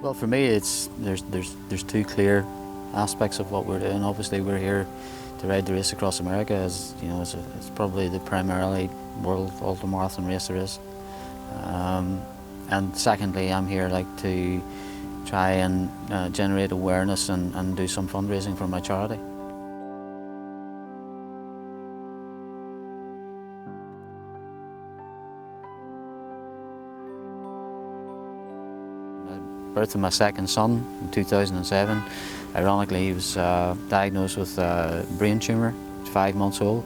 Well, for me, there's two clear aspects of what we're doing. Obviously, we're here to ride the race across America, as you know, it's probably the primarily world ultramarathon race there is. And secondly, I'm here to try and generate awareness and do some fundraising for my charity. Birth of my second son in 2007. Ironically, he was diagnosed with a brain tumour, 5 months old,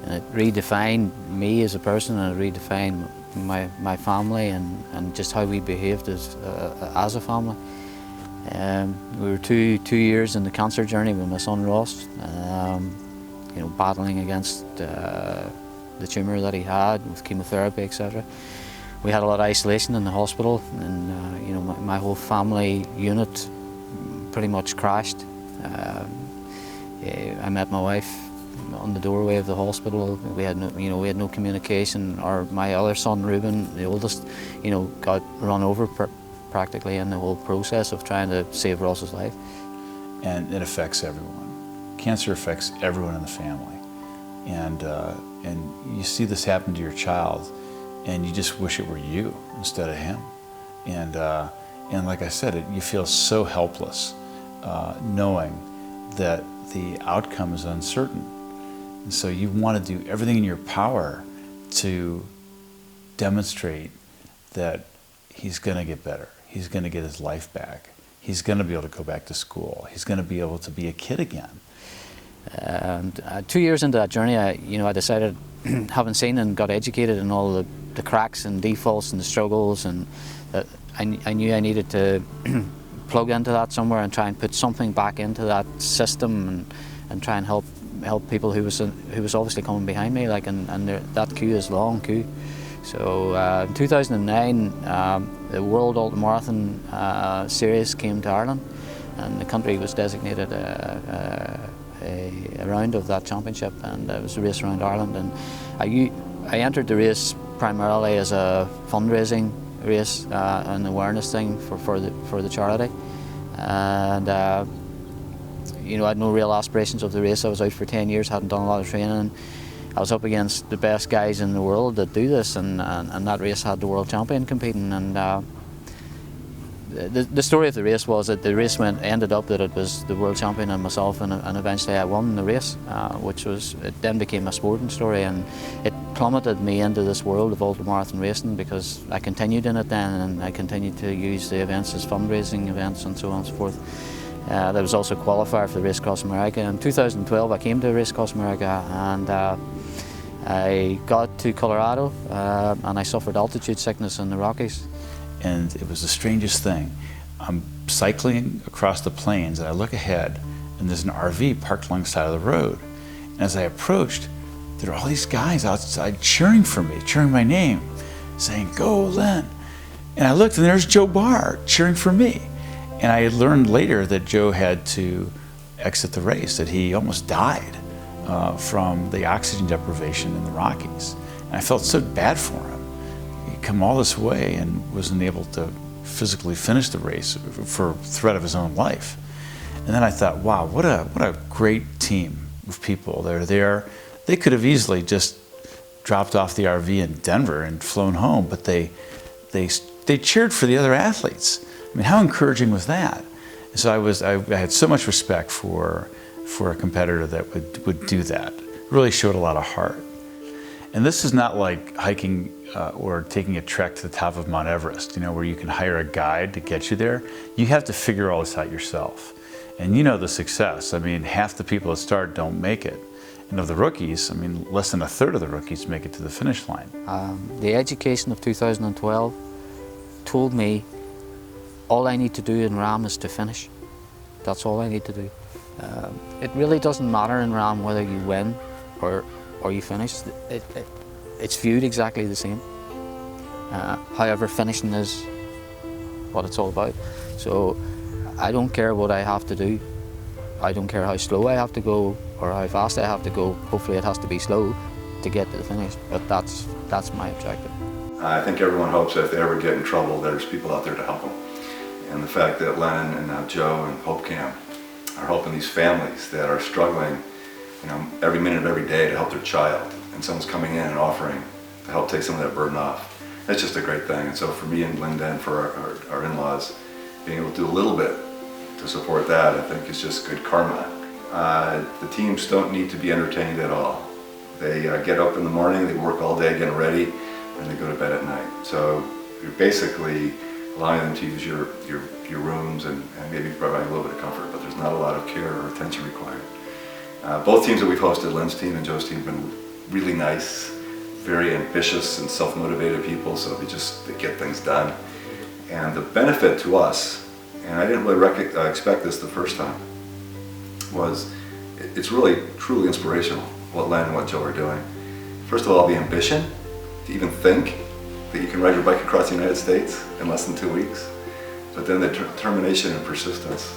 and it redefined me as a person, and it redefined my family and just how we behaved as a family. We were two years in the cancer journey with my son Ross, you know, battling against the tumour that he had with chemotherapy, etc. We had a lot of isolation in the hospital, and you know, my whole family unit pretty much crashed. I met my wife on the doorway of the hospital. We had no communication. My other son, Ruben, the oldest, you know, got run over practically in the whole process of trying to save Ross's life. And it affects everyone. Cancer affects everyone in the family, and you see this happen to your child, and you just wish it were you instead of him. And like I said, you feel so helpless, knowing that the outcome is uncertain. And so you want to do everything in your power to demonstrate that he's going to get better. He's going to get his life back. He's going to be able to go back to school. He's going to be able to be a kid again. And 2 years into that journey, I decided, having seen and got educated in all the cracks and defaults and the struggles, and that I knew I needed to plug into that somewhere and try and put something back into that system and try and help people who was obviously coming behind me, and that queue is long queue. So in 2009, the World Ultramarathon Series came to Ireland, and the country was designated a round of that championship, and it was a race around Ireland. And I entered the race primarily as a fundraising race, an awareness thing for the charity, and you know, I had no real aspirations of the race. I was out for 10 years, hadn't done a lot of training. I was up against the best guys in the world that do this, and that race had the world champion competing. And the story of the race was that the race ended up that it was the world champion and myself, and eventually I won the race, it then became a sporting story, and it plummeted me into this world of ultramarathon racing, because I continued in it then, and I continued to use the events as fundraising events and so on and so forth. There was also a qualifier for the Race Across America. In 2012 I came to Race Across America, and I got to Colorado, and I suffered altitude sickness in the Rockies. And it was the strangest thing. I'm cycling across the plains, and I look ahead, and there's an RV parked alongside of the road. And as I approached, there were all these guys outside cheering for me, cheering my name, saying, "Go, Len." And I looked, and there's Joe Barr cheering for me. And I had learned later that Joe had to exit the race, that he almost died from the oxygen deprivation in the Rockies. And I felt so bad for him. He'd come all this way and wasn't able to physically finish the race for threat of his own life. And then I thought, wow, what a great team of people. They're there. They could have easily just dropped off the RV in Denver and flown home, but they cheered for the other athletes. I mean, how encouraging was that? And so I had so much respect for a competitor that would do that. It really showed a lot of heart. And this is not like hiking or taking a trek to the top of Mount Everest, you know, where you can hire a guide to get you there. You have to figure all this out yourself. And you know the success. I mean, half the people that start don't make it. And of the rookies, I mean, less than a third of the rookies make it to the finish line. The education of 2012 told me all I need to do in RAM is to finish. That's all I need to do. It really doesn't matter in RAM whether you win or you finish. It's viewed exactly the same. However, finishing is what it's all about. So I don't care what I have to do. I don't care how slow I have to go or how fast I have to go. Hopefully it has to be slow to get to the finish, but that's my objective. I think everyone hopes that if they ever get in trouble, there's people out there to help them. And the fact that Len and now Joe and Hope Camp are helping these families that are struggling, every minute of every day to help their child, and someone's coming in and offering to help take some of that burden off. It's just a great thing. And so for me and Linda and for our in-laws, being able to do a little bit to support that, I think is just good karma. The teams don't need to be entertained at all. They get up in the morning, they work all day getting ready, and they go to bed at night. So you're basically allowing them to use your rooms and maybe providing a little bit of comfort, but there's not a lot of care or attention required. Both teams that we've hosted, Len's team and Joe's team, have been really nice, very ambitious and self-motivated people, so they get things done. And the benefit to us, and I didn't really expect this the first time, was it's really truly inspirational what Len and what Joe are doing. First of all, the ambition to even think that you can ride your bike across the United States in less than 2 weeks, but then the determination and persistence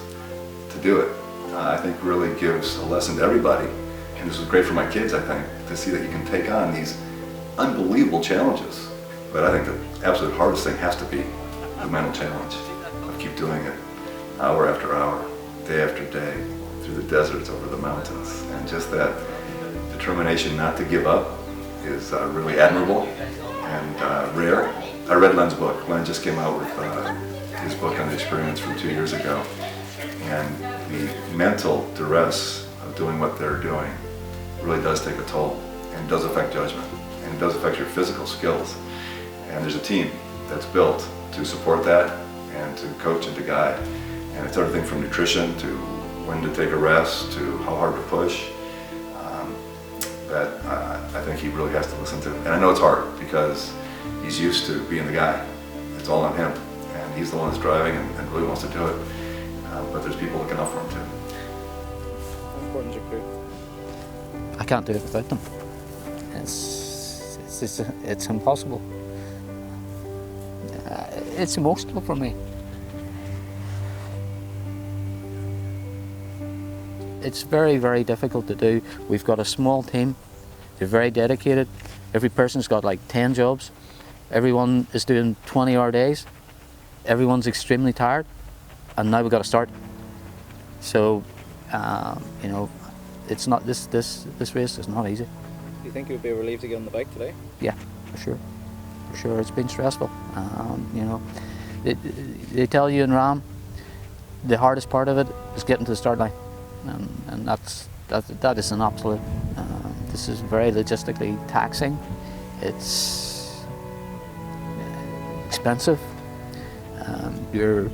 to do it, I think really gives a lesson to everybody. And this was great for my kids, I think, to see that you can take on these unbelievable challenges. But I think the absolute hardest thing has to be the mental challenge of keep doing it hour after hour, day after day, through the deserts, over the mountains. And just that determination not to give up is really admirable and rare. I read Len's book. Len just came out with his book on the experience from 2 years ago. And the mental duress of doing what they're doing really does take a toll, and does affect judgment, and it does affect your physical skills. And there's a team that's built to support that and to coach and to guide. And it's everything from nutrition to when to take a rest to how hard to push. That I think he really has to listen to. And I know it's hard because he's used to being the guy. It's all on him. And he's the one that's driving and really wants to do it. But there's people looking out for him too. How important is your crew? I can't do it without them. It's impossible. It's emotional for me. It's very, very difficult to do. We've got a small team. They're very dedicated. Every person's got like 10 jobs. Everyone is doing 20-hour days. Everyone's extremely tired. And now we've got to start. So, it's not this race is not easy. Do you think you'd be relieved to get on the bike today? Yeah, for sure. For sure, it's been stressful. They tell you in RAM, the hardest part of it is getting to the start line, and that is an absolute. This is very logistically taxing. It's expensive. You're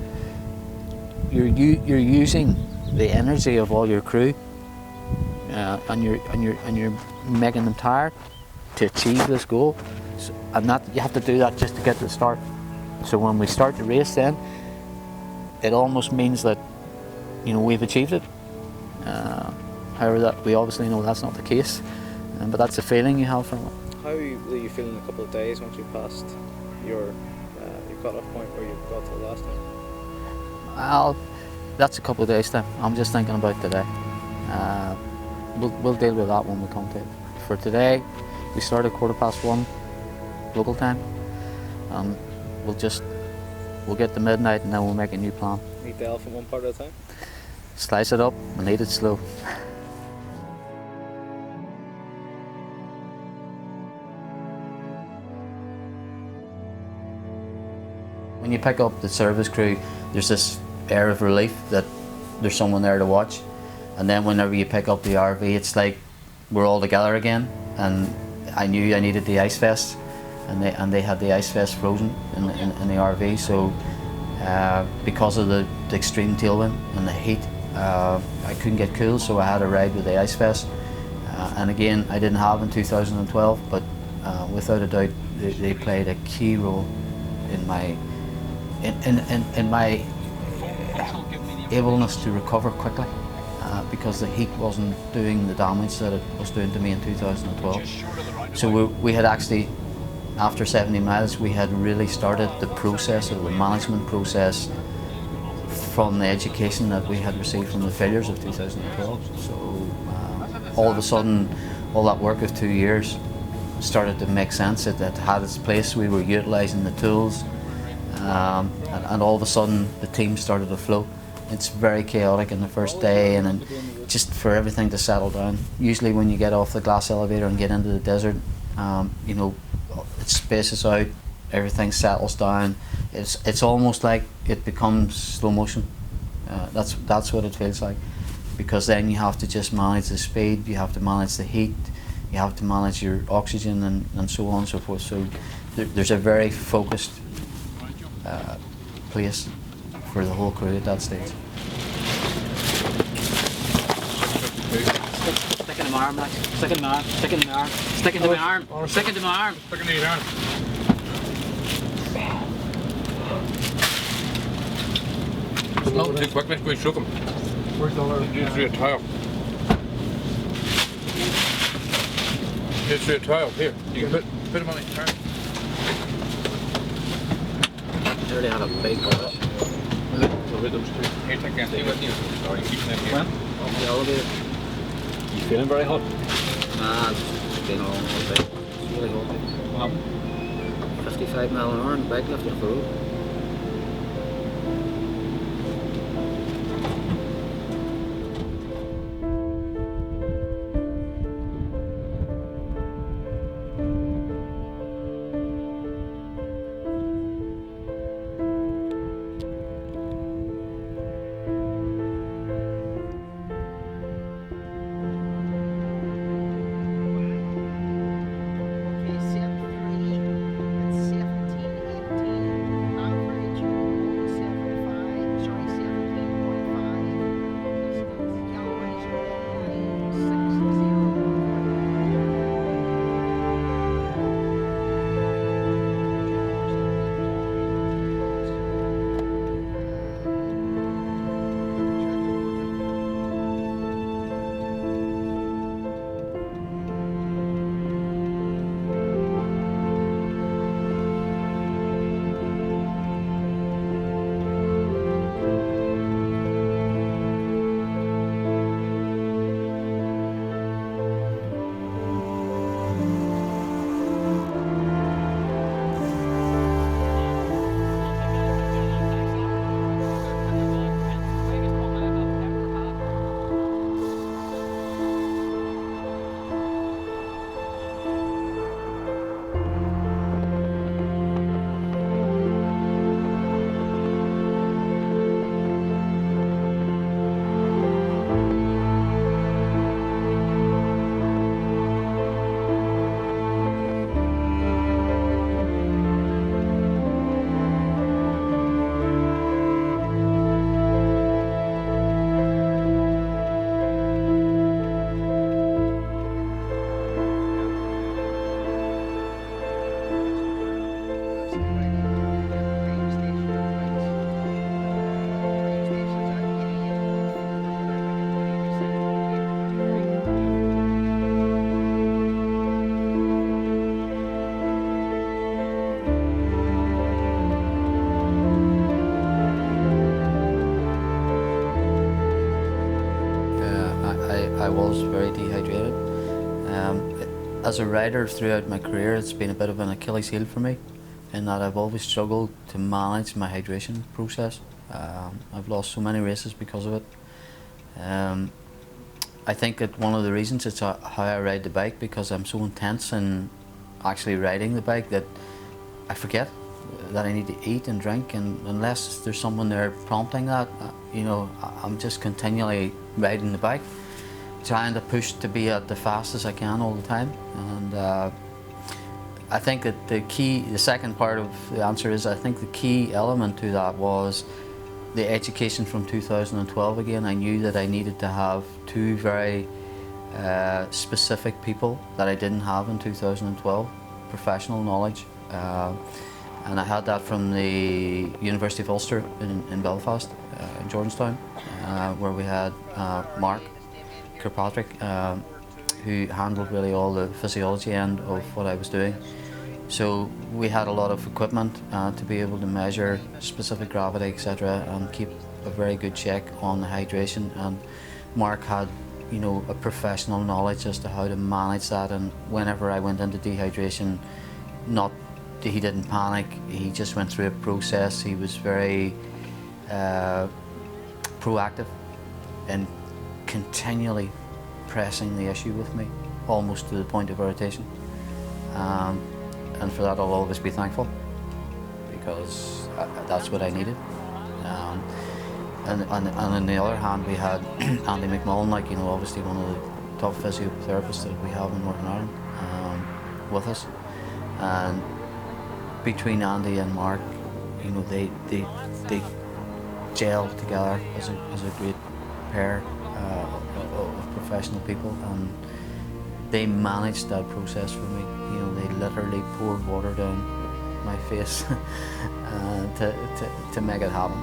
using the energy of all your crew, and you're making them tired to achieve this goal. So, and that you have to do that just to get to the start. So when we start the race, then it almost means that we've achieved it. However, that we obviously know that's not the case, but that's the feeling you have from it. How will you feel in a couple of days once you've passed your cut-off point where you got to the last time? Well, that's a couple of days time. I'm just thinking about today. We'll deal with that when we come to it. For today, we start at 1:15 local time. We'll get to midnight and then we'll make a new plan. Eat the elephant one part at a time? Slice it up and eat it slow. When you pick up the service crew, there's this air of relief that there's someone there to watch. And then whenever you pick up the RV, it's like we're all together again. And I knew I needed the ice vest, and they had the ice vest frozen in the RV. So because of the extreme tailwind and the heat, I couldn't get cool, so I had to ride with the ice vest. And again, I didn't have in 2012, but without a doubt, they played a key role in my ableness to recover quickly, because the heat wasn't doing the damage that it was doing to me in 2012. So we had actually, after 70 miles, we had really started the process, or the management process, from the education that we had received from the failures of 2012. So all of a sudden, all that work of 2 years started to make sense. It had its place. We were utilising the tools. and all of a sudden the team started to flow. It's very chaotic in the first day, and then just for everything to settle down. Usually when you get off the glass elevator and get into the desert, you know, it spaces out, everything settles down. It's almost like it becomes slow motion. That's what it feels like, because then you have to just manage the speed, you have to manage the heat, you have to manage your oxygen, and so on and so forth. So there's a very focused place for the whole crew at that stage. Stick into my arm, Max. Stick into my arm. Stick into my arm. Stick into my arm. Stick into my arm. Stick into your arm. Not too quickly, go and shook him. Where's the other? Do through a tile. Do through a tile. Here, you can put him on his arm. They really had a big crash. Here, take that. Stay with you. Sorry, keeping it here. Off the elevator. You feeling very hot? Nah, it's been a long day. It's really hot. What happened? 55 mile an hour on the bike lifting off the road. I was very dehydrated. As a rider throughout my career, it's been a bit of an Achilles heel for me, in that I've always struggled to manage my hydration process. I've lost so many races because of it. I think that one of the reasons it's how I ride the bike, because I'm so intense in actually riding the bike that I forget that I need to eat and drink, and unless there's someone there prompting that, you know, I'm just continually riding the bike, trying to push to be at the fastest I can all the time. And I think that the second part of the answer is, I think the key element to that was the education from 2012 again. I knew that I needed to have two very specific people that I didn't have in 2012, professional knowledge. And I had that from the University of Ulster in Belfast, in Jordanstown, where we had Mark Kirkpatrick, who handled really all the physiology end of what I was doing. So we had a lot of equipment to be able to measure specific gravity, etc., and keep a very good check on the hydration. And Mark had, you know, a professional knowledge as to how to manage that, and whenever I went into dehydration, not he didn't panic. He just went through a process. He was very proactive and continually pressing the issue with me, almost to the point of irritation. And for that I'll always be thankful, because that's what I needed. And on the other hand, we had Andy McMullen, like, you know, obviously one of the top physiotherapists that we have in Northern Ireland, with us. And between Andy and Mark, you know, they gel together as a great pair of professional people, and they managed that process for me. You know, they literally poured water down my face to make it happen.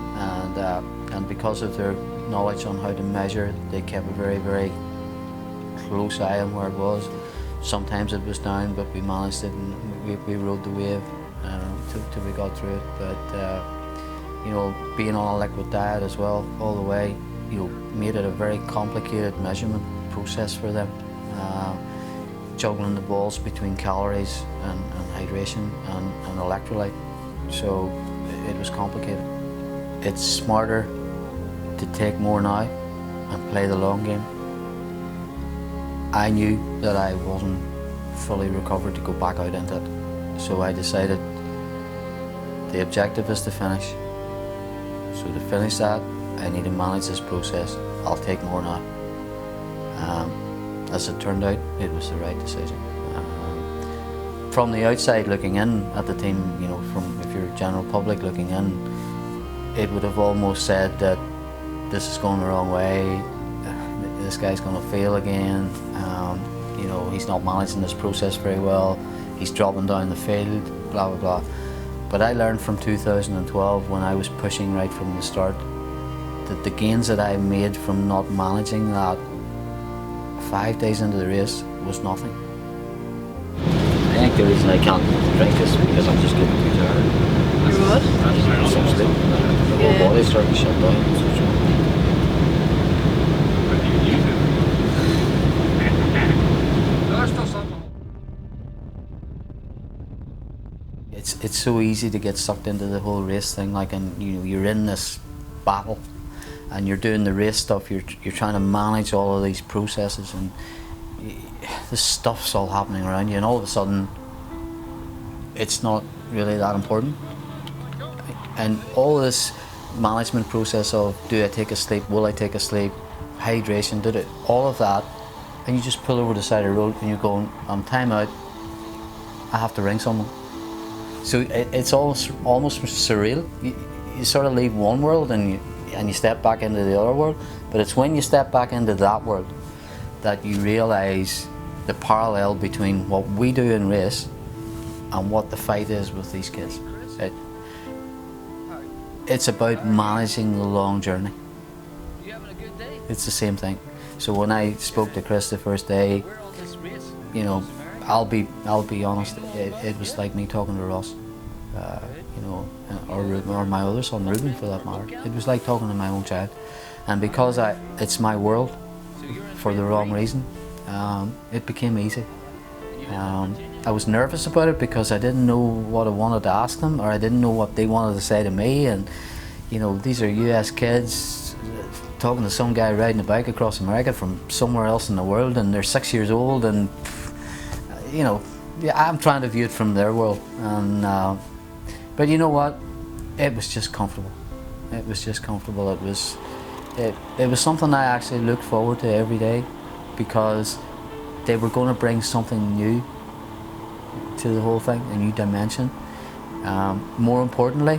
And because of their knowledge on how to measure it, they kept a very, very close eye on where it was. Sometimes it was down, but we managed it, and we rode the wave till we got through it. But you know, being on a liquid diet as well all the way, you know, made it a very complicated measurement process for them. Juggling the balls between calories and hydration and electrolyte, so it was complicated. It's smarter to take more now and play the long game. I knew that I wasn't fully recovered to go back out into it, so I decided the objective is to finish. So to finish that, I need to manage this process. I'll take more now. As it turned out, it was the right decision. From the outside looking in at the team, you know, from if you're general public looking in, it would have almost said that this is going the wrong way, this guy's going to fail again, you know, he's not managing this process very well, he's dropping down the field, blah blah blah. But I learned from 2012, when I was pushing right from the start, that the gains that I made from not managing that 5 days into the race was nothing. I think the reason I can't drink is because I'm just getting too tired. You what? Some sleep. The whole body's starting to shut down. It's so easy to get sucked into the whole race thing, like, and you know, you're in this battle and you're doing the race stuff, you're trying to manage all of these processes, and this stuff's all happening around you, and all of a sudden it's not really that important. And all of this management process of, do I take a sleep, will I take a sleep, hydration, did it, all of that, and you just pull over the side of the road and you're going, I'm time out, I have to ring someone. So it's almost surreal. You sort of leave one world and you step back into the other world, but it's when you step back into that world that you realise the parallel between what we do in race and what the fight is with these kids. It's about managing the long journey. It's the same thing. So when I spoke to Chris the first day, you know, I'll be honest, it was like me talking to Ross, you know, or my other son Ruben for that matter. It was like talking to my own child, and because it's my world for the wrong reason, it became easy. I was nervous about it because I didn't know what I wanted to ask them, or I didn't know what they wanted to say to me, and you know, these are US kids talking to some guy riding a bike across America from somewhere else in the world, and they're 6 years old, and you know, yeah, I'm trying to view it from their world, and but you know what? It was just comfortable. It was just comfortable. It was something I actually looked forward to every day, because they were going to bring something new to the whole thing, a new dimension. More importantly,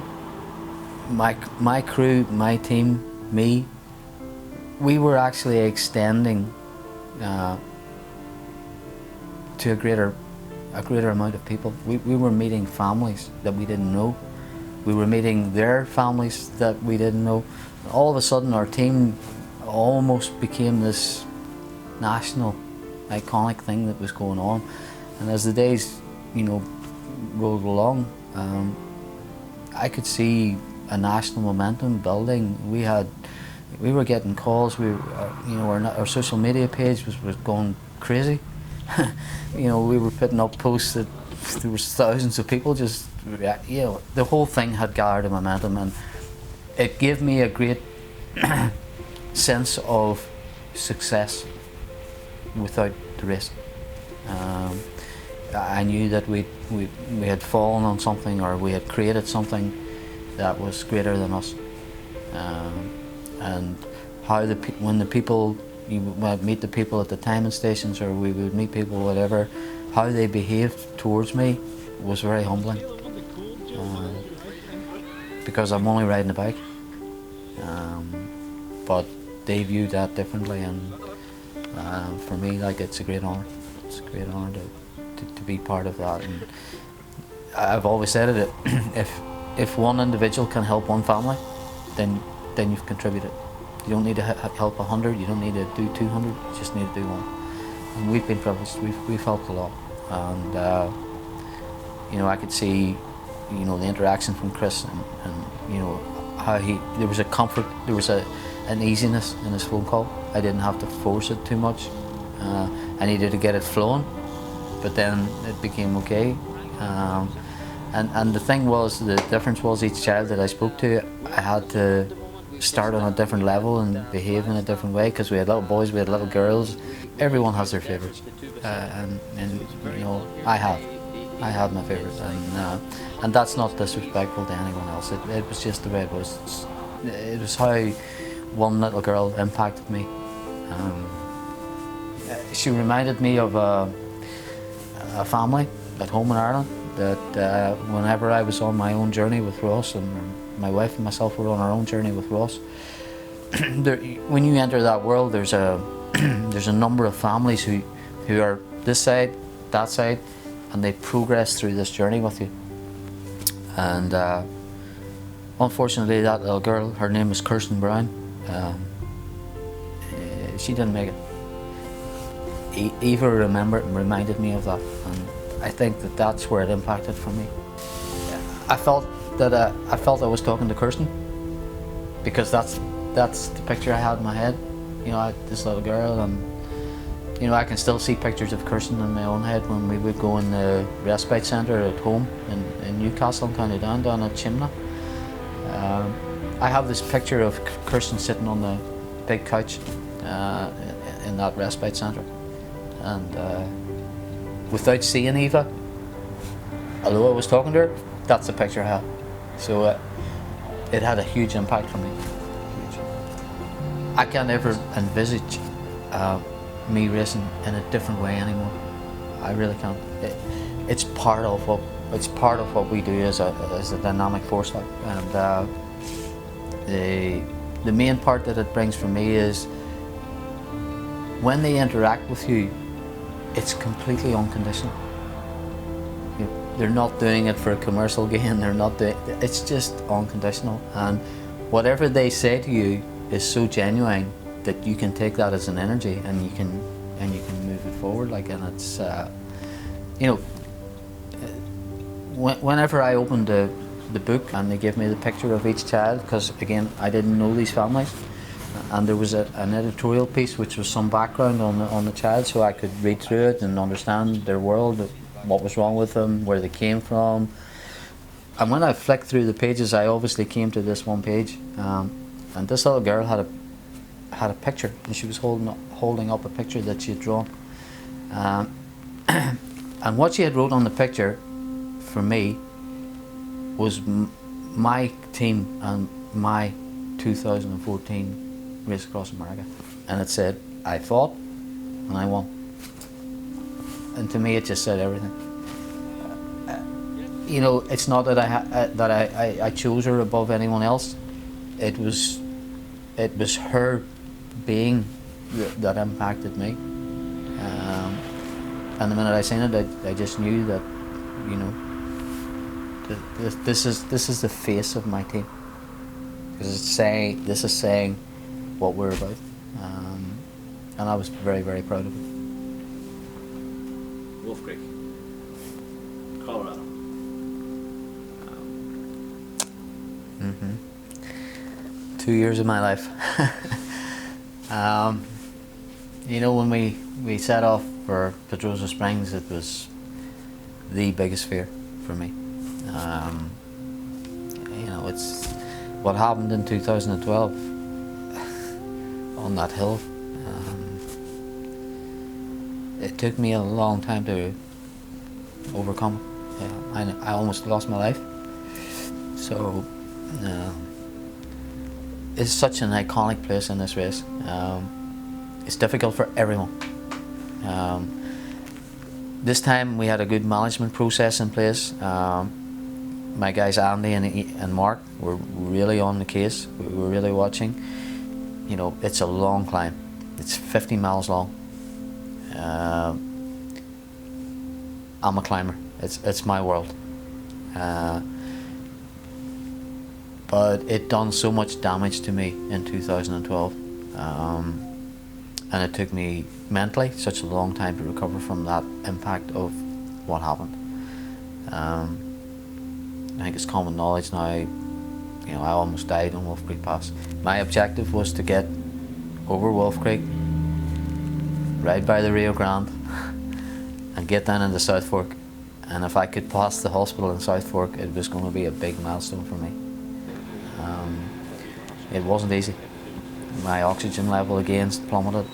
my crew, my team, me, we were actually extending to a greater amount of people. We were meeting families that we didn't know. We were meeting their families that we didn't know. All of a sudden our team almost became this national iconic thing that was going on. And as the days, you know, rolled along, I could see a national momentum building. We were getting calls. You know, our social media page was going crazy. You know, we were putting up posts that there was thousands of people just, you know, the whole thing had gathered a momentum, and it gave me a great sense of success without the race. I knew that we had fallen on something, or we had created something that was greater than us. And how when the people, you would meet the people at the timing stations, or we would meet people, whatever, how they behaved towards me was very humbling. Because I'm only riding a bike. But they viewed that differently, and for me, like, it's a great honour. It's a great honour to be part of that. And I've always said it, if one individual can help one family, then you've contributed. You don't need to help 100, you don't need to do 200, you just need to do one. And we've been privileged, we've helped a lot. And you know, I could see, you know, the interaction from Chris, and you know, how there was a comfort, there was an easiness in his phone call. I didn't have to force it too much. I needed to get it flowing, but then it became okay. And the thing was, the difference was, each child that I spoke to, I had to start on a different level and behave in a different way, because we had little boys, we had little girls. Everyone has their favourites, and you know, I had my favourites, and that's not disrespectful to anyone else. It was just the way it was. It was how one little girl impacted me. She reminded me of a family at home in Ireland, that whenever I was on my own journey with Ross, and my wife and myself were on our own journey with Ross, when you enter that world, there's a number of families who are this side, that side, and they progress through this journey with you. And unfortunately, that little girl, her name was Kirsten Brown, she didn't make it. Eva reminded me of that, and I think that's where it impacted for me. I felt I was talking to Kirsten, because that's the picture I had in my head. You know, this little girl, and you know, I can still see pictures of Kirsten in my own head when we would go in the respite centre at home in Newcastle and County Down at Chimney. I have this picture of Kirsten sitting on the big couch in that respite centre, and without seeing Eva, although I was talking to her, that's the picture I had. So it had a huge impact for me. Huge. I can't ever envisage me racing in a different way anymore. I really can't. It's part of what we do as a dynamic force, like, and the main part that it brings for me is when they interact with you, it's completely unconditional. They're not doing it for a commercial gain. They're not doing. It's just unconditional, and whatever they say to you is so genuine that you can take that as an energy, and you can move it forward. Like, and it's you know, whenever I opened the book and they gave me the picture of each child, because again, I didn't know these families, and there was an editorial piece which was some background on the child, so I could read through it and understand their world, what was wrong with them, where they came from. And when I flicked through the pages, I obviously came to this one page, and this little girl had a picture, and she was holding up a picture that she had drawn, and what she had wrote on the picture for me was my team and my 2014 race across America, and it said, "I fought and I won." And to me, it just said everything. You know, it's not that I chose her above anyone else. It was her being that impacted me. And the minute I seen it, I just knew that, you know, this is the face of my team. Because this is saying what we're about, and I was very, very proud of it. Wolf Creek, Colorado. 2 years of my life. You know, when we set off for Pedrosa Springs, it was the biggest fear for me. You know, it's what happened in 2012 on that hill. It took me a long time to overcome. Yeah, I almost lost my life. So it's such an iconic place in this race. It's difficult for everyone. This time we had a good management process in place. My guys Andy and Mark were really on the case. We were really watching. You know, it's a long climb. It's 50 miles long. I'm a climber. It's my world. But it done so much damage to me in 2012. And it took me mentally such a long time to recover from that impact of what happened. I think it's common knowledge now, you know, I almost died on Wolf Creek Pass. My objective was to get over Wolf Creek, ride by the Rio Grande, and get down into South Fork. And if I could pass the hospital in South Fork, it was going to be a big milestone for me. It wasn't easy. My oxygen level again plummeted.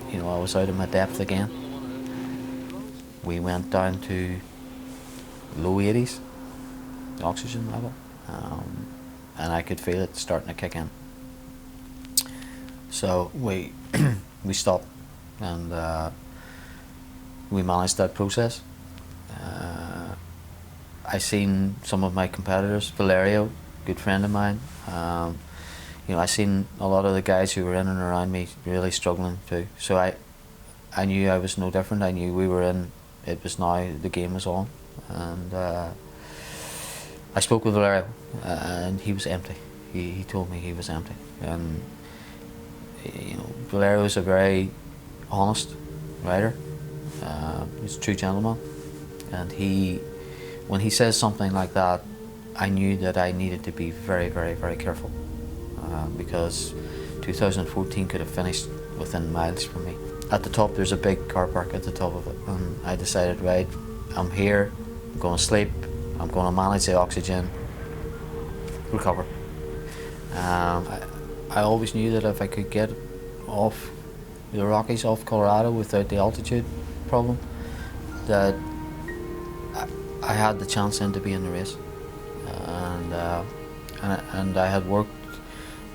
You know, I was out of my depth again. We went down to low 80s, the oxygen level, and I could feel it starting to kick in. So we we stopped, and we managed that process. I seen some of my competitors, Valerio, good friend of mine. You know, I seen a lot of the guys who were in and around me really struggling too. So I knew I was no different. I knew we were in. It was now the game was on, and I spoke with Valerio, and he was empty. He told me he was empty, and you know, Valerio is a very honest rider. He's a true gentleman, and when he says something like that, I knew that I needed to be very, very, very careful, because 2014 could have finished within miles from me. At the top there's a big car park at the top of it, and I decided, right, I'm here, I'm going to sleep, I'm going to manage the oxygen, recover. I always knew that if I could get off the Rockies, off Colorado without the altitude problem, that I had the chance then to be in the race. And I had worked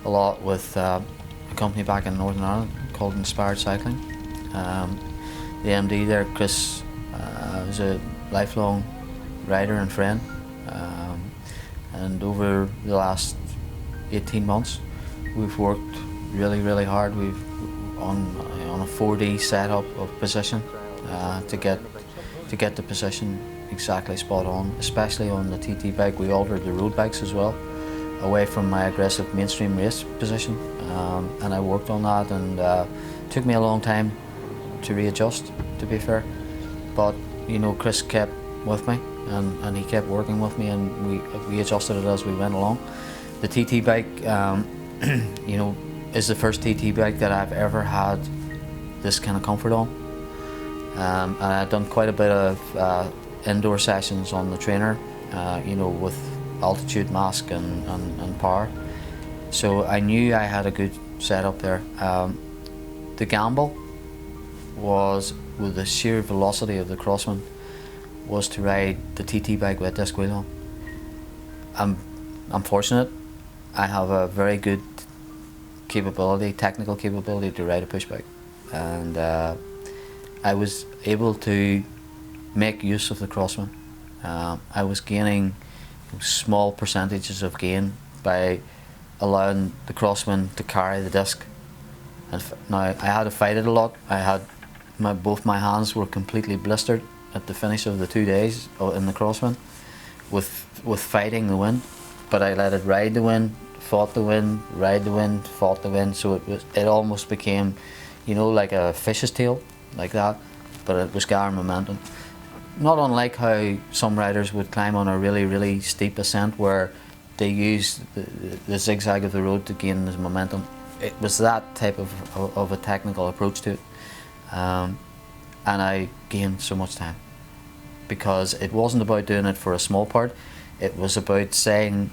a lot with a company back in Northern Ireland called Inspired Cycling. The MD there, Chris, was a lifelong rider and friend, and over the last 18 months we've worked really, really hard. We've on a 4D setup of position to get the position exactly spot on, especially on the TT bike. We altered the road bikes as well, away from my aggressive mainstream race position, and I worked on that, and it took me a long time to readjust, to be fair, but you know, Chris kept with me, and he kept working with me, and we adjusted it as we went along. The TT bike, you know, is the first TT bike that I've ever had this kind of comfort on, and I've done quite a bit of indoor sessions on the trainer, you know, with altitude mask and power, so I knew I had a good setup there. The gamble was, with the sheer velocity of the crosswind, was to ride the TT bike with a disc wheel on. I'm fortunate. I have a very good capability, technical capability to ride a push bike, and I was able to make use of the crosswind. I was gaining small percentages of gain by allowing the crosswind to carry the disc. And now I had to fight it a lot. I had both my hands were completely blistered at the finish of the 2 days in the crosswind with fighting the wind, but I let it ride the wind, fought the wind, ride the wind, fought the wind, so it almost became, you know, like a fish's tail, like that, but it was gathering momentum. Not unlike how some riders would climb on a really, really steep ascent where they use the zigzag of the road to gain the momentum. It was that type of a technical approach to it, and I gained so much time. because it wasn't about doing it for a small part. It was about saying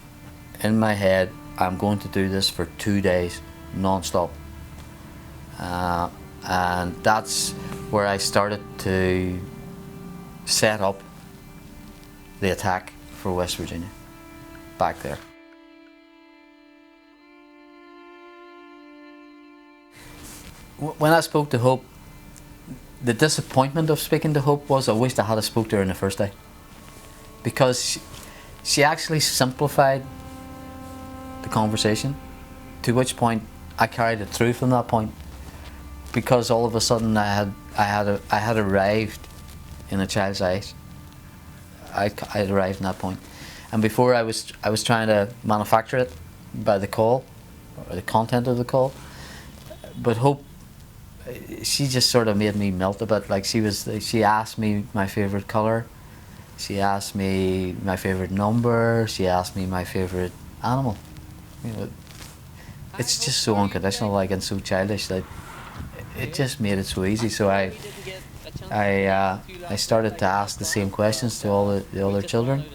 in my head, I'm going to do this for 2 days non-stop. And that's where I started to set up the attack for West Virginia, back there. When I spoke to Hope, the disappointment of speaking to Hope was I wished I had spoke to her in the first day, because she actually simplified the conversation, to which point I carried it through from that point, because all of a sudden I had arrived in a child's eyes. I had arrived in that point, and before I was trying to manufacture it by the call or the content of the call, but Hope, she just sort of made me melt a bit. Like she asked me my favorite color, she asked me my favorite number, she asked me my favorite animal. You know, it's just so unconditional, like, and so childish that it just made it so easy. So I started to ask the same questions to all the other children,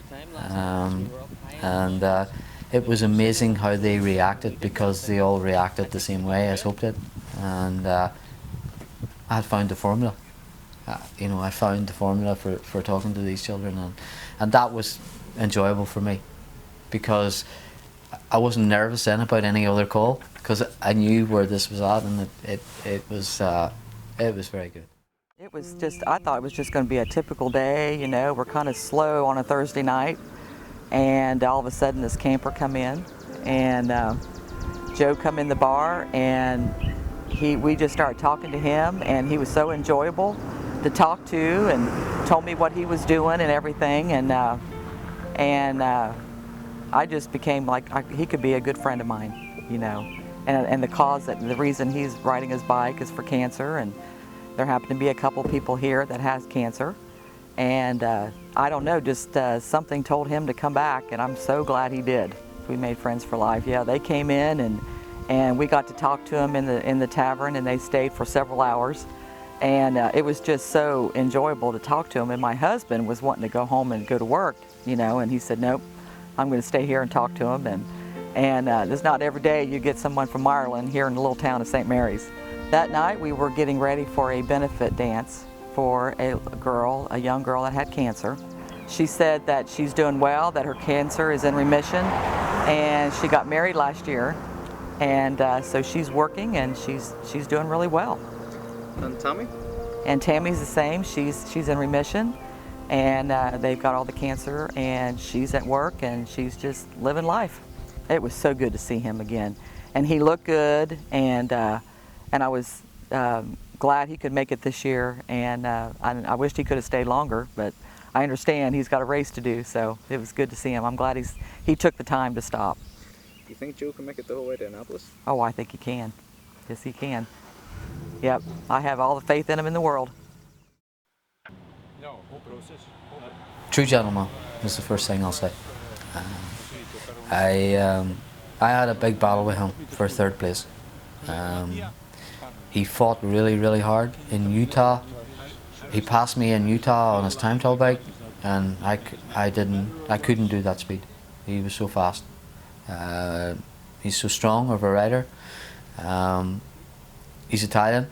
and it was amazing how they reacted, because they all reacted the same way as Hope did, and I had found the formula. You know, I found the formula for talking to these children, and that was enjoyable for me, because I wasn't nervous then about any other call, because I knew where this was at, and it was very good. It was just, I thought it was just going to be a typical day, you know, we're kind of slow on a Thursday night, and all of a sudden this camper come in, and Joe come in the bar, and we just started talking to him, and he was so enjoyable to talk to, and told me what he was doing and everything, and I just became like, he could be a good friend of mine, you know, and the reason he's riding his bike is for cancer, and there happen to be a couple people here that has cancer, and I don't know, just something told him to come back, and I'm so glad he did. We made friends for life. Yeah, they came in, and we got to talk to him in the tavern, and they stayed for several hours, and it was just so enjoyable to talk to him. And my husband was wanting to go home and go to work, you know, and he said, nope, I'm going to stay here and talk to him. And it's not every day you get someone from Ireland here in the little town of St. Mary's. That night we were getting ready for a benefit dance for a young girl that had cancer. She said that she's doing well, that her cancer is in remission, and she got married last year, and so she's working, and she's doing really well. And Tammy? And Tammy's the same. She's in remission, and they've got all the cancer, and she's at work, and she's just living life. It was so good to see him again, and he looked good, and I was glad he could make it this year, and I wished he could have stayed longer, but I understand he's got a race to do, so it was good to see him. I'm glad he took the time to stop. Do you think Joe can make it the whole way to Annapolis? Oh, I think he can. Yes, he can. Yep, I have all the faith in him in the world. True gentleman is the first thing I'll say. I had a big battle with him for third place. He fought really, really hard in Utah. He passed me in Utah on his time trial bike, and I couldn't do that speed. He was so fast. He's so strong of a rider. He's Italian.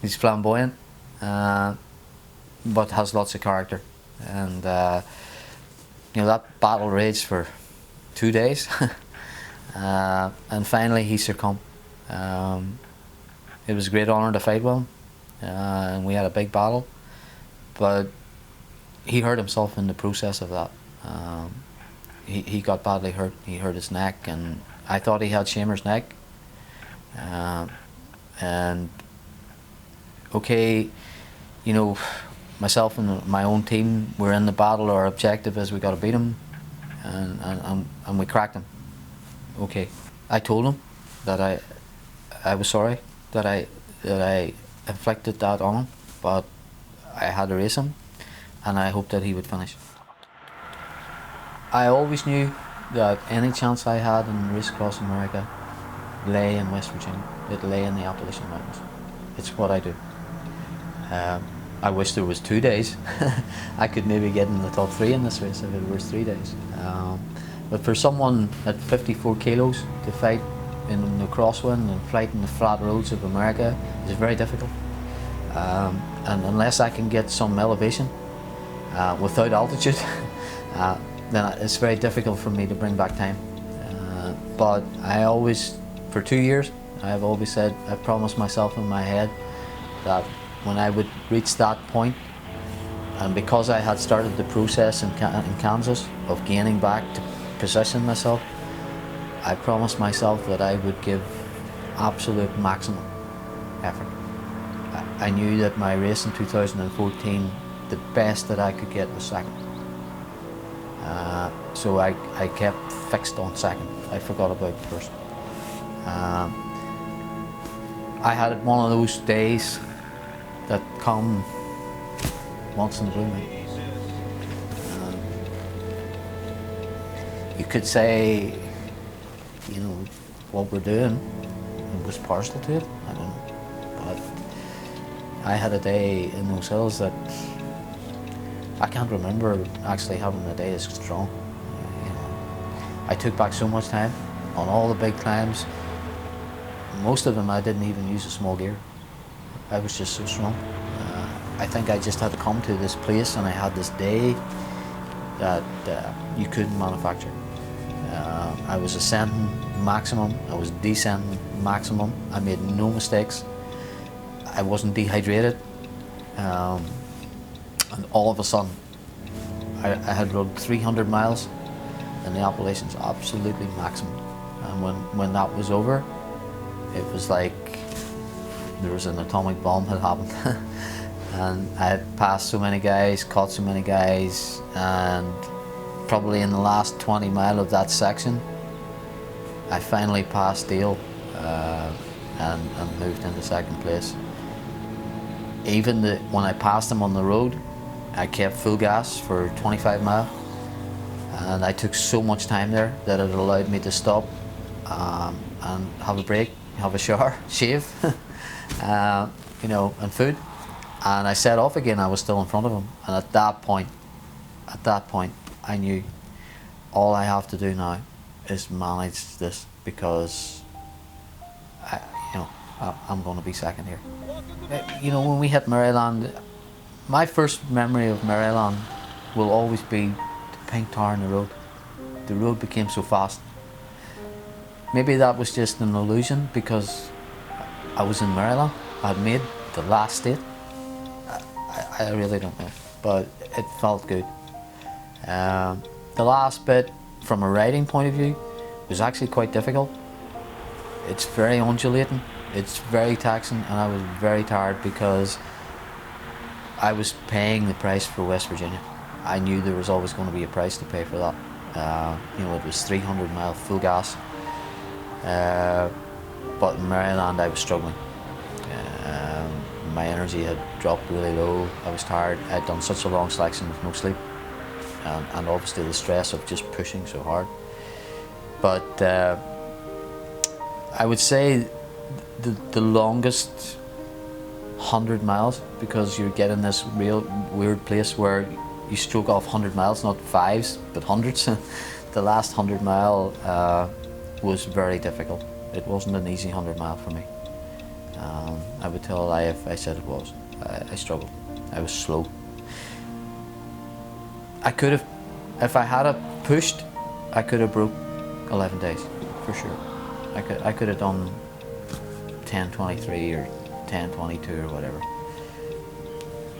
He's flamboyant, but has lots of character. And you know, that battle raged for 2 days, and finally he succumbed. It was a great honour to fight with him, and we had a big battle, but he hurt himself in the process of that. He got badly hurt. He hurt his neck, and I thought he had Shamer's neck. And okay, you know, myself and my own team were in the battle. Our objective is we got to beat him, and we cracked him. Okay, I told him that I was sorry that I inflicted that on him, but I had to race him, and I hoped that he would finish. I always knew that any chance I had in the race across America lay in West Virginia. It lay in the Appalachian Mountains. It's what I do. I wish there was 2 days. I could maybe get in the top 3 in this race if it was 3 days. But for someone at 54 kilos to fight in the crosswind and fight in the flat roads of America is very difficult. And unless I can get some elevation without altitude, then it's very difficult for me to bring back time. But I always, for 2 years, I've always said, I promised myself in my head that when I would reach that point, and because I had started the process in Kansas of gaining back to position myself, I promised myself that I would give absolute maximum effort. I knew that my race in 2014, the best that I could get was second. So I kept fixed on second. I forgot about first. I had one of those days that come once in a blue moon. You could say, you know, what we're doing was partial to it. I don't know, but I had a day in those hills that I can't remember actually having a day as strong. You know, I took back so much time on all the big climbs. Most of them I didn't even use a small gear. I was just so strong. I think I just had to come to this place, and I had this day that you couldn't manufacture. I was ascending maximum, I was descending maximum. I made no mistakes. I wasn't dehydrated. And all of a sudden, I had rode 300 miles in the Appalachians, absolutely maximum. And when that was over, it was like there was an atomic bomb had happened. And I had passed so many guys, caught so many guys, and probably in the last 20 miles of that section, I finally passed Dale and moved into second place. Even when I passed him on the road, I kept full gas for 25 miles, and I took so much time there that it allowed me to stop and have a break, have a shower, shave, you know, and food. And I set off again. I was still in front of him, and at that point, I knew all I have to do now is manage this, because I'm going to be second here. You know, when we hit Maryland, my first memory of Maryland will always be the pink tar in the road. The road became so fast. Maybe that was just an illusion because I was in Maryland. I had made the last state. I really don't know, but it felt good. The last bit, from a riding point of view, was actually quite difficult. It's very undulating, it's very taxing, and I was very tired because I was paying the price for West Virginia. I knew there was always going to be a price to pay for that. You know, it was 300 mile full gas, but in Maryland I was struggling. My energy had dropped really low. I was tired. I'd done such a long selection with no sleep, and obviously the stress of just pushing so hard. But I would say the longest 100 miles, because you get in this real weird place where you stroke off 100 miles, not fives but hundreds. The last 100 mile was very difficult. It wasn't an easy 100 mile for me. I would tell a lie if I said it was. I struggled. I was slow. I could have, if I had pushed, I could have broke 11 days, for sure. I could have done 10:23 or 10:22 or whatever.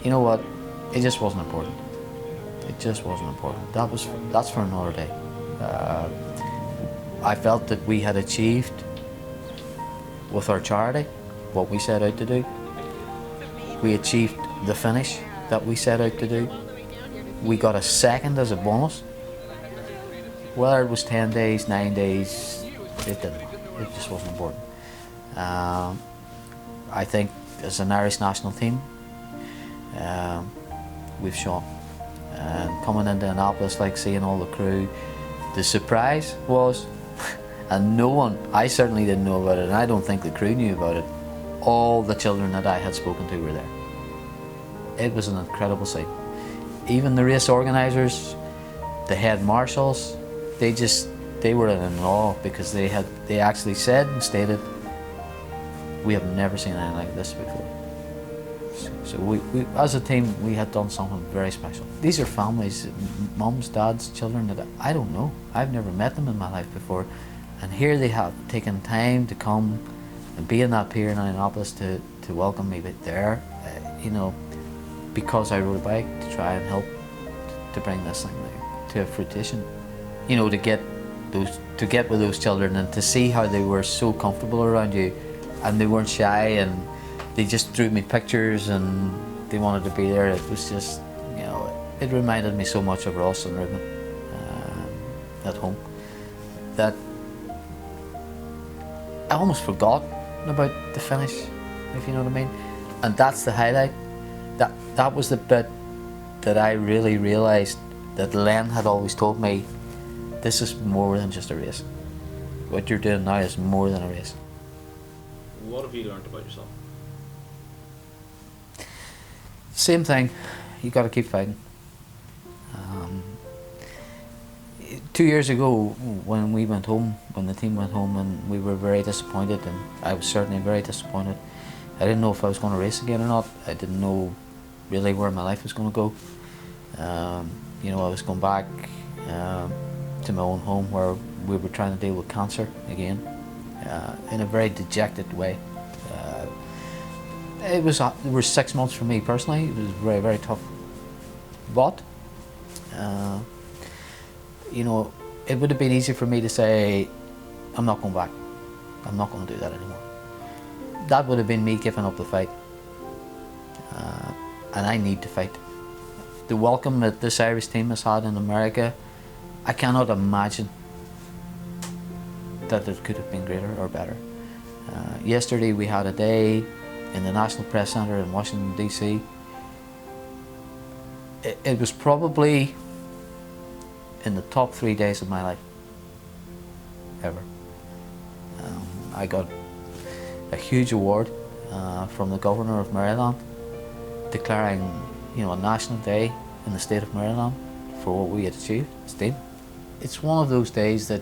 You know what? It just wasn't important. It just wasn't important. That's for another day. I felt that we had achieved with our charity what we set out to do. We achieved the finish that we set out to do. We got a second as a bonus. Whether it was 10 days, 9 days, it didn't. It just wasn't important. I think as an Irish national team, we've shown. And coming into Annapolis, like seeing all the crew, the surprise was, and no one, I certainly didn't know about it, and I don't think the crew knew about it, all the children that I had spoken to were there. It was an incredible sight. Even the race organisers, the head marshals, they were in awe because they actually said and stated, we have never seen anything like this before. So we as a team, we had done something very special. These are families, mums, dads, children that I don't know. I've never met them in my life before. And here they have taken time to come and be in that pier in Indianapolis to welcome me there, you know, because I rode a bike to try and help to bring this thing to a fruition. You know, to get with those children and to see how they were so comfortable around you, and they weren't shy, and they just drew me pictures and they wanted to be there. It was just, you know, it reminded me so much of Ross and Ruben at home that I almost forgot about the finish, if you know what I mean. And that's the highlight. That was the bit that I really realised that Len had always told me, this is more than just a race. What you're doing now is more than a race. What have you learned about yourself? Same thing, you got to keep fighting. 2 years ago, when we went home, when the team went home, and we were very disappointed, and I was certainly very disappointed. I didn't know if I was going to race again or not. I didn't know really where my life was going to go. You know, I was going back to my own home where we were trying to deal with cancer again, in a very dejected way. It were 6 months for me personally. It was very, very tough. But you know, it would have been easy for me to say, I'm not going back. I'm not going to do that anymore. That would have been me giving up the fight. And I need to fight. The welcome that this Irish team has had in America, I cannot imagine that it could have been greater or better. Yesterday we had a day in the National Press Centre in Washington DC. It was probably in the top 3 days of my life, ever. I got a huge award from the Governor of Maryland, declaring, you know, a national day in the state of Maryland for what we had achieved as a team. It's one of those days that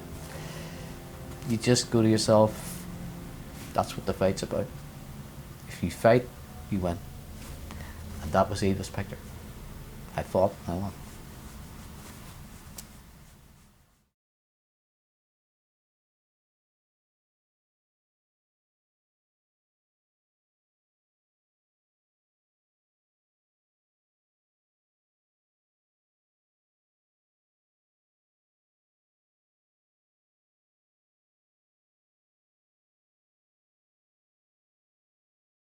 you just go to yourself, that's what the fight's about. If you fight, you win. And that was Eva's picture. I fought, I won.